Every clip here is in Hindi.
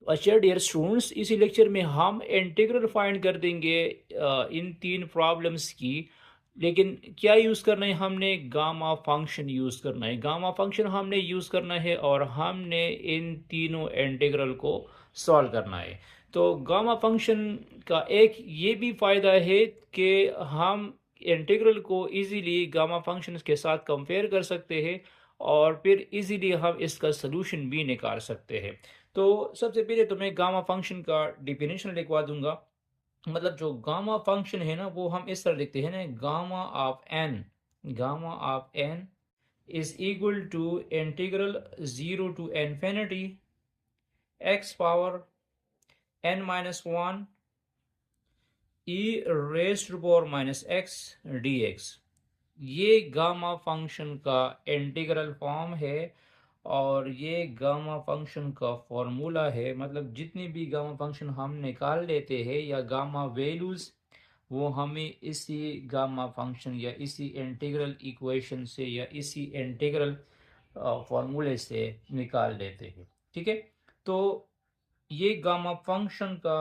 अच्छा डियर स्टूडेंट्स, इसी लेक्चर में हम इंटीग्रल फाइंड कर देंगे इन तीन प्रॉब्लम्स की। लेकिन क्या यूज़ करना है, हमने गामा फंक्शन यूज़ करना है। गामा फंक्शन हमने यूज़ करना है और हमने इन तीनों इंटीग्रल को सॉल्व करना है। तो गामा फंक्शन का एक ये भी फ़ायदा है कि हम इंटीग्रल को इजीली गामा फंक्शन के साथ कंपेयर कर सकते हैं और फिर इजीली हम इसका सलूशन भी निकाल सकते हैं। तो सबसे पहले तो मैं गामा फंक्शन का डिफिनेशन लिखवा दूंगा। मतलब जो गामा फंक्शन है ना, वो हम इस तरह लिखते हैं ना, gamma of n is equal to integral zero to infinity x power n minus one e raise to power minus x d x. ये गामा फंक्शन का इंटीग्रल फॉर्म है और ये गामा फंक्शन का फॉर्मूला है। मतलब जितनी भी गामा फंक्शन हम निकाल लेते हैं या गामा वैल्यूज, वो हमें इसी गामा फंक्शन या इसी इंटीग्रल इक्वेशन से या इसी इंटीग्रल फॉर्मूले से निकाल लेते हैं। ठीक है, तो ये गामा फंक्शन का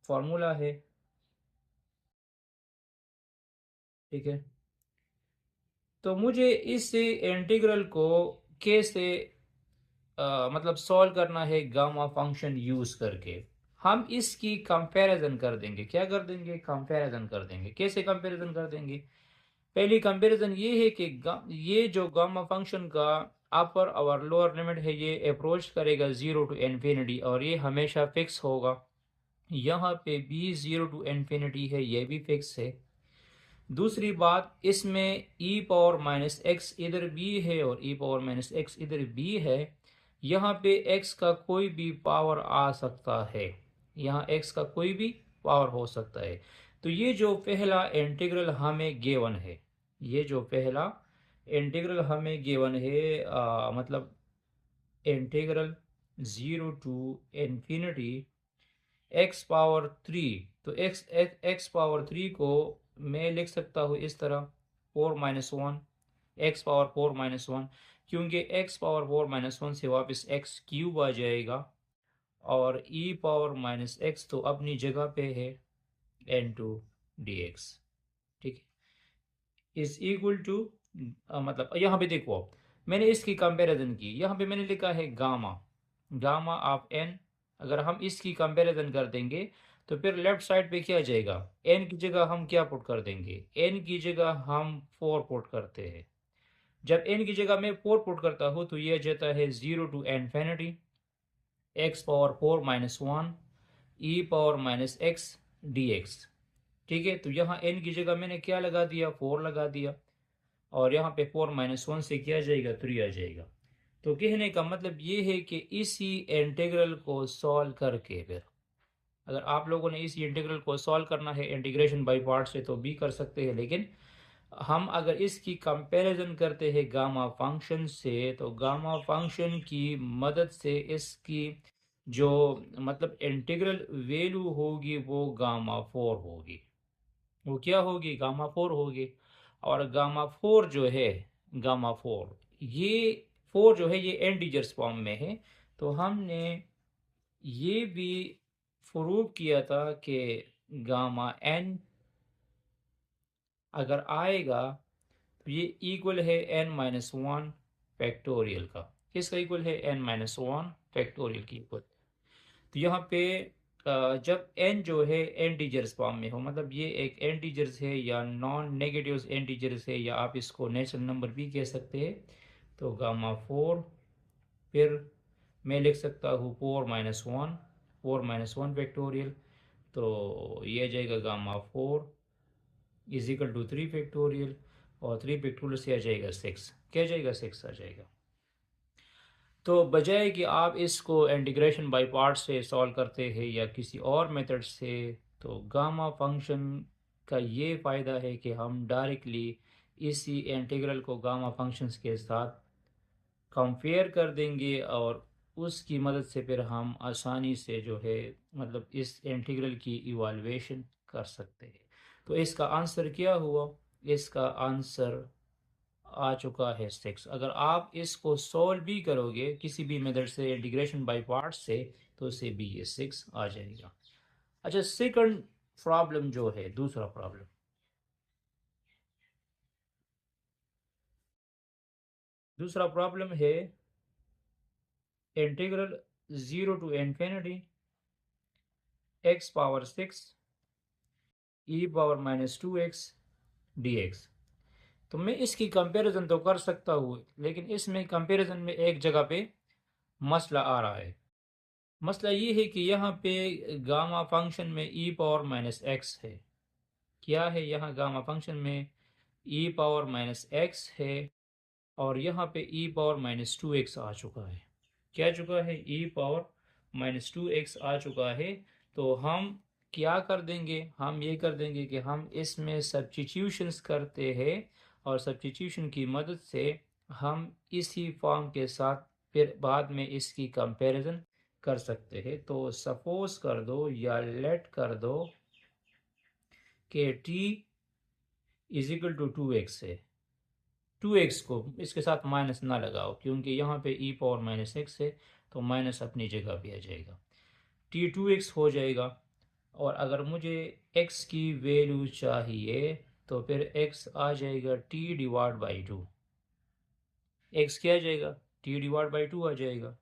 फॉर्मूला है। ठीक है, तो मुझे इस इंटीग्रल को कैसे मतलब सॉल्व करना है गामा फंक्शन यूज करके। हम इसकी कंपैरिजन कर देंगे। क्या कर देंगे? कंपैरिजन कर देंगे। कैसे कंपैरिजन कर देंगे? पहली कंपैरिजन ये है कि ये जो गामा फंक्शन का अपर और लोअर लिमिट है, ये अप्रोच करेगा जीरो टू इन्फिनिटी और ये हमेशा फिक्स होगा। यहाँ पे भी जीरो टू इन्फिनिटी है, ये भी फिक्स है। दूसरी बात, इसमें ई पावर माइनस एक्स इधर भी है और ई पावर माइनस एक्स इधर भी है। यहाँ पे एक्स का कोई भी पावर आ सकता है, यहाँ एक्स का कोई भी पावर हो सकता है। तो ये जो पहला इंटीग्रल हमें गिवन है, ये जो पहला इंटीग्रल हमें गिवन है, मतलब integral zero to infinity x power three. तो एक्स पावर थ्री को मैं लिख सकता हूँ इस तरह, four minus one, x power four minus one, क्योंकि x power four minus one से वापस एक्स क्यूब आ जाएगा और ई पावर माइनस एक्स तो अपनी जगह पे है, एन टू डी एक्स। ठीक है, इज इक्वल टू, मतलब यहाँ पे देखो, मैंने इसकी कंपैरिजन की। यहाँ पे मैंने लिखा है गामा, गामा ऑफ एन। अगर हम इसकी कंपैरिजन कर देंगे तो फिर लेफ्ट साइड पे क्या आ जाएगा? एन की जगह हम क्या पुट कर देंगे? एन की जगह हम फोर पुट करते हैं। जब एन की जगह मैं फोर पुट करता हूँ तो ये जाता है zero to infinity x power four minus one e power minus x d x. ठीक है, तो यहाँ एन की जगह मैंने क्या लगा दिया? फोर लगा दिया और यहाँ पे फोर माइनस वन से क्या आ जाएगा? थ्री आ जाएगा। तो कहने का मतलब ये है कि इसी इंटीग्रल को सॉल्व करके फिर, अगर आप लोगों ने इस इंटीग्रल को सॉल्व करना है इंटीग्रेशन बाय पार्ट से तो भी कर सकते हैं, लेकिन हम अगर इसकी कंपैरिजन करते हैं गामा फंक्शन से तो गामा फंक्शन की मदद से इसकी जो मतलब इंटीग्रल वैल्यू होगी वो गामा फोर होगी। वो क्या होगी? गामा फोर होगी। और गामा फोर जो है, गामा फोर, ये फोर जो है ये इंटीजर्स फॉर्म में है। तो हमने ये भी प्रूव किया था कि गामा एन अगर आएगा तो ये इक्वल है एन माइनस वन फैक्टोरियल का। किसका इक्वल है? एन माइनस वन फैक्टोरियल की इक्वल। तो यहाँ पे जब n जो है इंटीजर्स फॉर्म में हो, मतलब ये एक इंटीजर्स है या नॉन नेगेटिव इंटीजर्स है या आप इसको नेचुरल नंबर भी कह सकते हैं, तो गामा फोर, फिर मैं लिख सकता हूँ four minus one, four minus one factorial. तो ये जाएगा gamma four is equal to three factorial और थ्री फैक्टोरियल से आ जाएगा सिक्स। क्या जाएगा? सिक्स आ जाएगा। तो बजाय कि आप इसको इंटीग्रेशन बाय पार्ट से सॉल्व करते हैं या किसी और मेथड से, तो गामा फंक्शन का ये फ़ायदा है कि हम डायरेक्टली इसी इंटीग्रल को गामा फंक्शंस के साथ कंपेयर कर देंगे और उसकी मदद से फिर हम आसानी से जो है मतलब इस इंटीग्रल की इवाल्वेशन कर सकते हैं। तो इसका आंसर क्या हुआ? इसका आंसर आ चुका है सिक्स। अगर आप इसको सॉल्व भी करोगे किसी भी मेथड से इंटीग्रेशन बाय पार्ट से तो उससे भी ये 6 आ जाएगा। अच्छा, सेकंड प्रॉब्लम जो है, दूसरा प्रॉब्लम है integral 0 to infinity x power 6 e power minus 2x dx। तो मैं इसकी कंपैरिजन तो कर सकता हूँ, लेकिन इसमें कंपैरिजन में एक जगह पे मसला आ रहा है। मसला ये है कि यहाँ पे गामा फंक्शन में e पावर माइनस एक्स है। क्या है यहाँ गामा फंक्शन में e पावर माइनस एक्स है, और यहाँ पे e पावर माइनस 2x आ चुका है। क्या चुका है? e पावर माइनस 2x आ चुका है। तो हम क्या कर देंगे? हम ये कर देंगे कि हम इसमें सब्स्टिट्यूशंस करते हैं, और सब्स्टिट्यूशन की मदद से हम इसी फॉर्म के साथ फिर बाद में इसकी कंपैरिजन कर सकते हैं। तो सपोज कर दो या लेट कर दो कि t is equal to 2x है। 2x को इसके साथ माइनस ना लगाओ, क्योंकि यहाँ पे e पावर माइनस एक्स है, तो माइनस अपनी जगह पे आ जाएगा, t 2x हो जाएगा। और अगर मुझे x की वैल्यू चाहिए तो फिर x आ जाएगा t डिवाइड बाई 2। x क्या आ जाएगा? t डिवाइड बाई 2 आ जाएगा।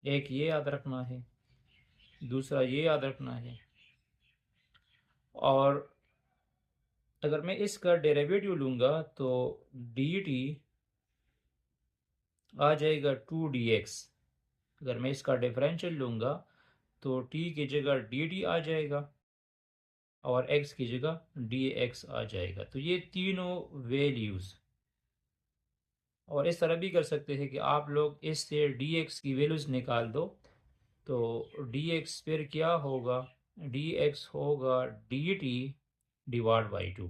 एक ये याद रखना है, दूसरा ये याद रखना है। और अगर मैं इसका डेरिवेटिव लूँगा तो dt आ जाएगा 2dx। अगर मैं इसका डिफरेंशियल लूँगा तो t की जगह dt आ जाएगा और x की जगह dx आ जाएगा। तो ये तीनों वैल्यूज़, और इस तरह भी कर सकते हैं कि आप लोग इससे dx की वैल्यूज़ निकाल दो। तो dx फिर क्या होगा? dx होगा dt डिवाइड बाई 2।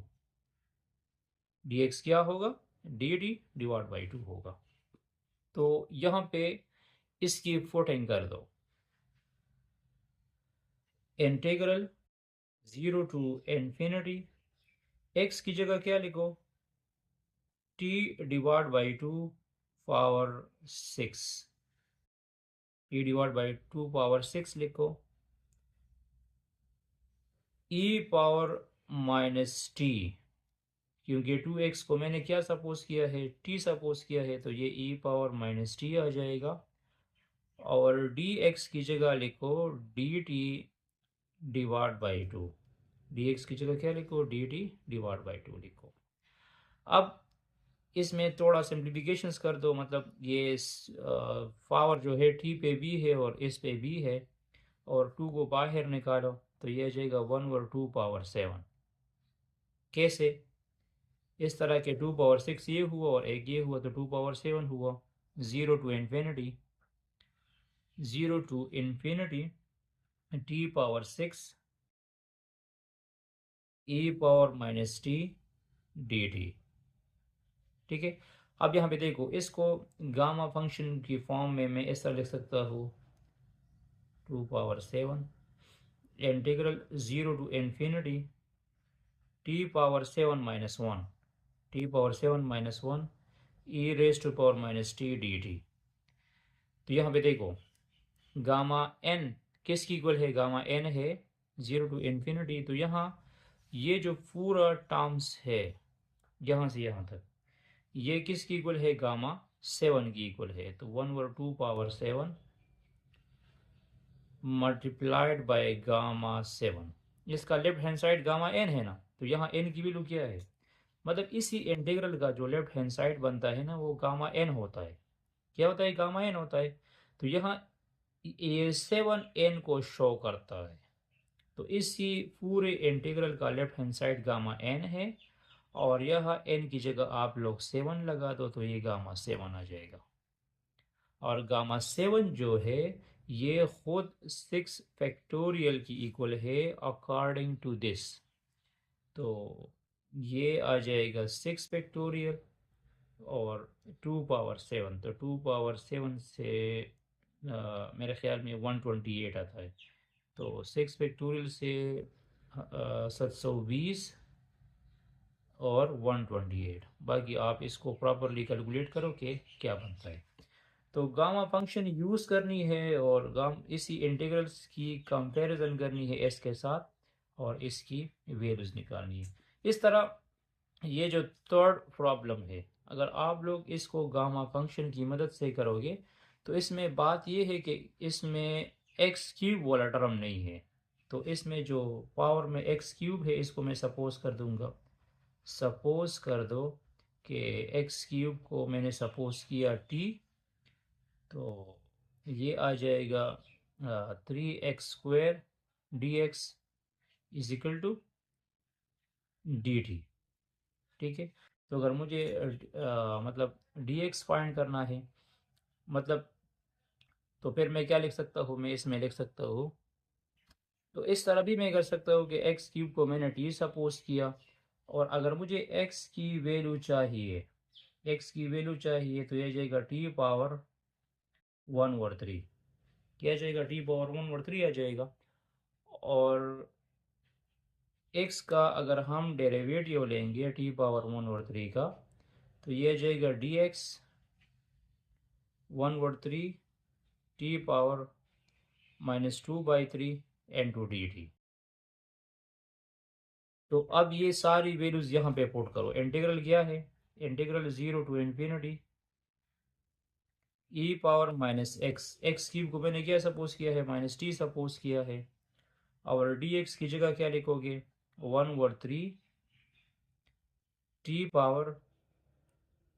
dx क्या होगा? dt डिवाइड बाई 2 होगा। तो यहाँ पे इसकी फुटिंग कर दो। इंटीग्रल 0 टू इन्फिनिटी, x की जगह क्या लिखो? t divide by 2 power 6। t divide by 2 power 6 लिखो। e पावर माइनस t, क्योंकि 2x को मैंने क्या सपोज किया है? t सपोज किया है, तो ये e पावर माइनस t आ जाएगा। और dx की जगह लिखो dt डिवाइड बाई 2। dx की जगह क्या लिखो? dt डिवाइड बाई 2 लिखो। अब इसमें थोड़ा सिंप्लीफिकेशंस कर दो, मतलब ये पावर जो है t पे भी है और इस पे भी है, और 2 को बाहर निकालो तो ये आ जाएगा 1/2 पावर 7। कैसे? इस तरह के 2 पावर 6 ये हुआ और एक ये हुआ, तो 2 पावर 7 हुआ। 0 to infinity, 0 to infinity t power 6 e power minus t dt। ठीक है। अब यहाँ पे देखो, इसको गामा फंक्शन की फॉर्म में मैं इस तरह लिख सकता हूँ 2 power 7 integral 0 to infinity t power 7 minus 1, t power 7 minus 1 e raise to power minus t dt। तो यहाँ पे देखो गामा n किसकी इक्वल है? गामा n है 0 टू इन्फिनिटी। तो यहाँ ये जो पूरा टर्म्स है यहाँ से यहाँ तक, ये किसकी इक्वल है? गामा 7 की इक्वल है। तो 1/2 पावर 7 मल्टीप्लाइड बाय गामा 7। इसका left hand side gamma n है ना, तो यहाँ n की वैल्यू क्या है? मतलब इसी इंटीग्रल का जो लेफ्ट हैंड साइड बनता है ना, वो गामा n होता है। क्या होता है? गामा n होता है। तो यहाँ ये 7n को शो करता है। तो इसी पूरे इंटीग्रल का left hand side gamma n है, और यह n की जगह आप लोग 7 लगा दो, तो ये गामा 7 आ जाएगा। और गामा 7 जो है ये खुद 6 फैक्टोरियल की इक्वल है अकॉर्डिंग टू दिस। तो ये आ जाएगा 6 फैक्टोरियल और 2 पावर 7। तो 2 पावर 7 से मेरे ख्याल में 128 आता है। तो 6 फैक्टोरियल से 720 और 128। बाकी आप इसको प्रॉपरली कैलकुलेट करो कि क्या बनता है। तो गामा फंक्शन यूज़ करनी है और गाम इसी इंटीग्रल्स की कंपैरिजन करनी है एस के साथ और इसकी वैल्यूज़ निकालनी है। इस तरह ये जो थर्ड प्रॉब्लम है, अगर आप लोग इसको गामा फंक्शन की मदद से करोगे तो इसमें बात ये है कि इसमें एक्स क्यूब वाला टर्म नहीं है। तो इसमें जो पावर में एक्स क्यूब है इसको मैं सपोज कर दूंगा। सपोज कर दो कि एक्स क्यूब को मैंने सपोज किया टी, तो ये आ जाएगा 3x² dx is equal to dt। ठीक है। तो अगर मुझे मतलब dx फाइंड करना है, मतलब तो फिर मैं क्या लिख सकता हूँ, मैं इसमें लिख सकता हूँ, तो इस तरह भी मैं कर सकता हूँ कि एक्स क्यूब को मैंने टी सपोज किया और अगर मुझे एक्स की वैल्यू चाहिए, एक्स की वैल्यू चाहिए तो यह जाएगा टी पावर 1/3। क्या जाएगा? टी पावर 1/3 आ जाएगा। और एक्स का अगर हम डेरिवेटिव लेंगे टी पावर 1/3 का तो यह जाएगा D x 1/3 t power -2/3 into d T. तो अब ये सारी वैल्यूज़ यहाँ पे पुट करो। इंटीग्रल क्या है? Integral 0 to infinity e power minus x, x cube को मैंने क्या सपोज किया है? -t सपोज किया है। और डी एक्स की जगह क्या लिखोगे? 1/3 t power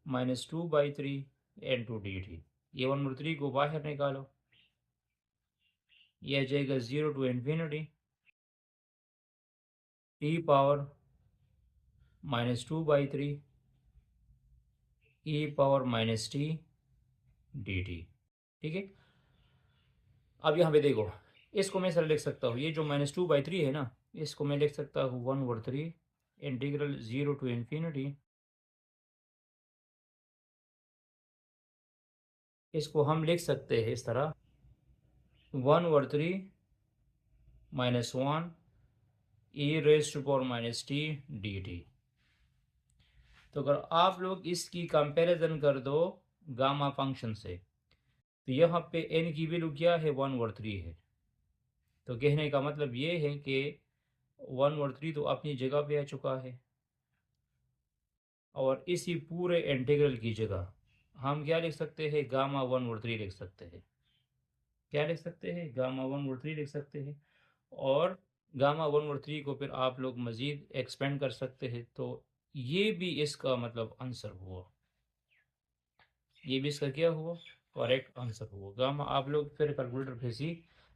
-2/3 into d t. ये 1/3 को बाहर निकालो, यह जाएगा 0 टू इन्फिनिटी t power -2/3 e power -t d t. ठीक है। अब यहाँ पे देखो, इसको मैं सर लिख सकता हूँ, ये जो -2/3 है ना, इसको मैं लिख सकता हूँ 1/3 इंटीग्रल 0 टू इन्फिनिटी, इसको हम लिख सकते हैं इस तरह 1/3 -1 e raise to power -t dt। तो अगर आप लोग इसकी कंपैरिजन कर दो गामा फंक्शन से तो यहाँ पे n की वैल्यू क्या है? 1/3 है। तो कहने का मतलब ये है कि 1/3 तो अपनी जगह पे आ चुका है और इसी पूरे इंटीग्रल की जगह हम क्या लिख सकते हैं? गामा 1/3 लिख सकते हैं। क्या लिख सकते हैं? गामा 1/3 लिख सकते हैं। और गामा 1/3 को फिर आप लोग मज़ीद एक्सपेंड कर सकते हैं। तो ये भी इसका मतलब आंसर हुआ, ये भी इसका क्या हुआ? करेक्ट आंसर हुआ। गामा आप लोग फिर कैलकुलेटर पे ही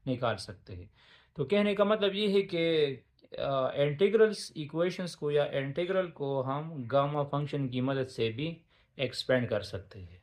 निकाल सकते हैं। तो कहने का मतलब ये है कि इंटीग्रल्स इक्वेशंस को या इंटीग्रल को हम गामा फंक्शन की मदद से भी एक्सपेंड कर सकते हैं।